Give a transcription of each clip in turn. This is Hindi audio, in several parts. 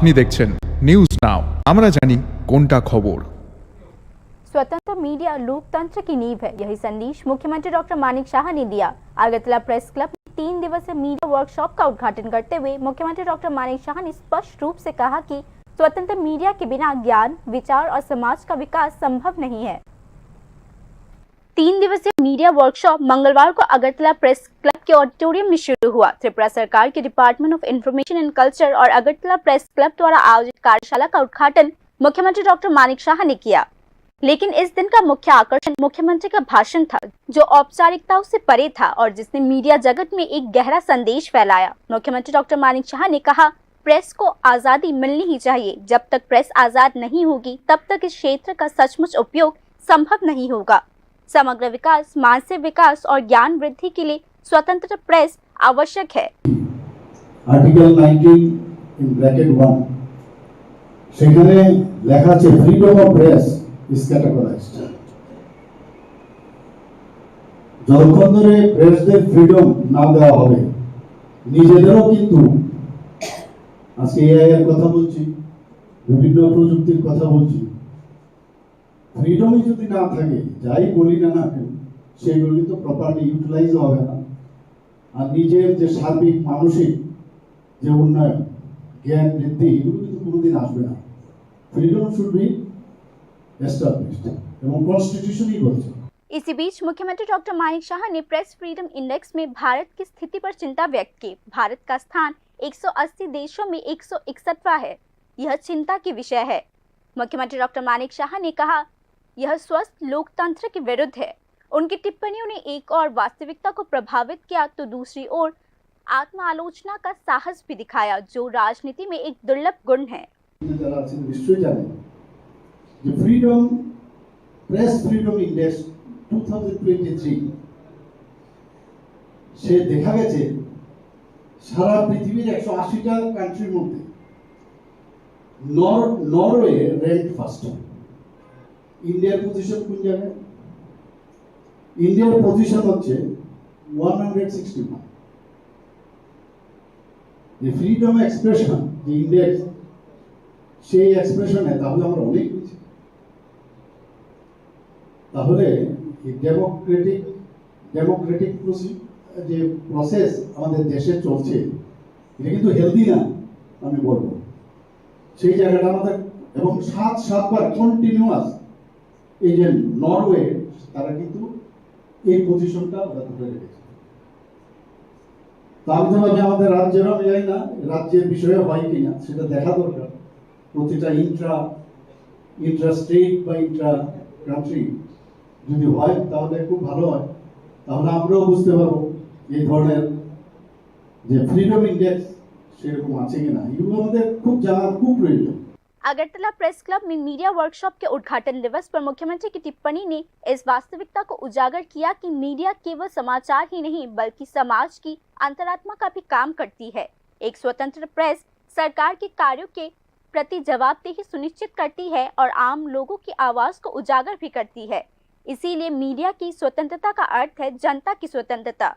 আপনি দেখছেন নিউজ নাও, আমরা জানি কোনটা খবর। स्वतंत्र मीडिया लोकतंत्र की नींव है, यही संदेश मुख्यमंत्री डॉक्टर मानिक शाह ने दिया। अगरतला प्रेस क्लब में 3 दिवसीय मीडिया वर्कशॉप का उद्घाटन करते हुए मुख्यमंत्री डॉक्टर मानिक शाह ने स्पष्ट रूप से कहा कि स्वतंत्र मीडिया के बिना ज्ञान, विचार और समाज का विकास संभव नहीं है। 3 दिवसीय मीडिया वर्कशॉप मंगलवार को अगरतला प्रेस क्लब के ऑडिटोरियम में शुरू हुआ। त्रिपुरा सरकार के department of information and culture और अगरतला प्रेस क्लब द्वारा आयोजित कार्यशाला का उद्घाटन मुख्यमंत्री डॉक्टर मानिक शाह ने किया। लेकिन इस दिन का मुख्य आकर्षण मुख्यमंत्री का भाषण था, जो औपचारिकताओं से परे था और जिसने मीडिया जगत में एक गहरा संदेश फैलाया। मुख्यमंत्री डॉक्टर मानिक शाह ने कहा, प्रेस को आजादी मिलनी ही चाहिए। जब तक प्रेस आजाद नहीं होगी, तब तक इस क्षेत्र का सचमुच उपयोग संभव नहीं होगा। समग्र विकास, मानसिक विकास और ज्ञान वृद्धि के लिए स्वतंत्र प्रेस आवश्यक है। आर्टिकल 19 इन ब्रैकेट 1 সেখানে লেখা আছে freedom of press is categorised. যতক্ষণ ধরে প্রেসদের ফ্রিডম না দেওয়া হবে, নিজেদেরও কিন্তু আজকে এআই এর কথা বলছি, বিভিন্ন প্রযুক্তির কথা বলছি, ফ্রিডমই যদি না থাকে, যাই বলি না কেন সেগুলো কিন্তু প্রপারলি ইউটিলাইজ হবে না। আর নিজের যে সার্বিক মানসিক যে উন্নয়ন, জ্ঞান বৃদ্ধি, এগুলো কিন্তু কোনোদিন আসবে না। फ्रीडम शुड बी एस्टैब्लिश्ड এবং কনস্টিটিউশনই বলছে। इसी बीच मुख्यमंत्री डॉक्टर मानिक शाह ने प्रेस फ्रीडम इंडेक्स में भारत की स्थिति पर चिंता व्यक्त की। भारत का स्थान 180 देशों में 161वां है। यह चिंता की विषय है। मुख्यमंत्री डॉक्टर मानिक शाह ने कहा, यह स्वस्थ लोकतंत्र के विरुद्ध है। उनकी टिप्पणियों ने एक और वास्तविकता को प्रभावित किया तो दूसरी ओर आत्मालोचना का साहस भी दिखाया, जो राजनीति में एक दुर्लभ गुण है। যারা আছেন নিশ্চয়ই জানেন যে ফ্রিডম প্রেস ফ্রিডম ইন্ডেক্স 2023 সে দেখা গেছে সারা পৃথিবীর 180টা কান্ট্রির মধ্যে নরওয়ে র্যাঙ্ক ফার্স্ট। ইন্ডিয়ার পজিশন কোন জায়গায়? ইন্ডিয়ার পজিশন হচ্ছে 161। যে ফ্রিডম এক্সপ্রেশন যে ইন্ডেক্স, সেই এক্সপ্রেশনে তাহলে আমরা অনেক কিছু, তাহলে ডেমোক্রেটিক যে প্রসেস আমাদের দেশে চলছে, এটা কিন্তু হেলদি না আমি বলবো। সেই জায়গাটা আমাদের, এবং 7বার কন্টিনিউয়াস এই যে নরওয়ে, তারা কিন্তু এই পজিশনটা ওরা ধরে রেখেছে। তো আমি তো ভাবি আমাদের রাজ্যেরও, আমি জানি না রাজ্যের বিষয়ে হয় কিনা, সেটা দেখা দরকার। প্রতিটা ইন্ট্রা স্টেট বা ইন্ট্রা কান্ট্রি যদি হয় তাহলে খুব ভালো হয়। তাহলে আমরাও বুঝতে পারবো এই ধরনের যে ফ্রিডম ইন্ডেক্স সেরকম আছে কিনা, এগুলো আমাদের খুব জানার খুব প্রয়োজন। अगरतला प्रेस क्लब में मीडिया वर्कशॉप के उद्घाटन दिवस पर मुख्यमंत्री की टिप्पणी ने इस वास्तविकता को उजागर किया कि मीडिया केवल समाचार ही नहीं, बल्कि समाज की अंतरात्मा का भी काम करती है। एक स्वतंत्र प्रेस सरकार के कार्यों के प्रति जवाबदेही सुनिश्चित करती है और आम लोगों की आवाज को उजागर भी करती है। इसीलिए मीडिया की स्वतंत्रता का अर्थ है जनता की स्वतंत्रता।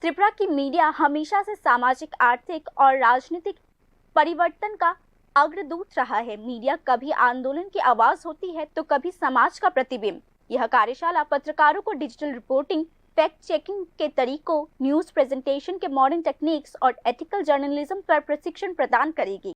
त्रिपुरा की मीडिया हमेशा से सामाजिक, आर्थिक और राजनीतिक परिवर्तन का अग्रदूत रहा है। मीडिया कभी आंदोलन की आवाज होती है तो कभी समाज का प्रतिबिंब। यह कार्यशाला पत्रकारों को डिजिटल रिपोर्टिंग, फैक्ट चेकिंग के तरीकों, न्यूज प्रेजेंटेशन के मॉडर्न टेक्निक्स और एथिकल जर्नलिज्म पर प्रशिक्षण प्रदान करेगी।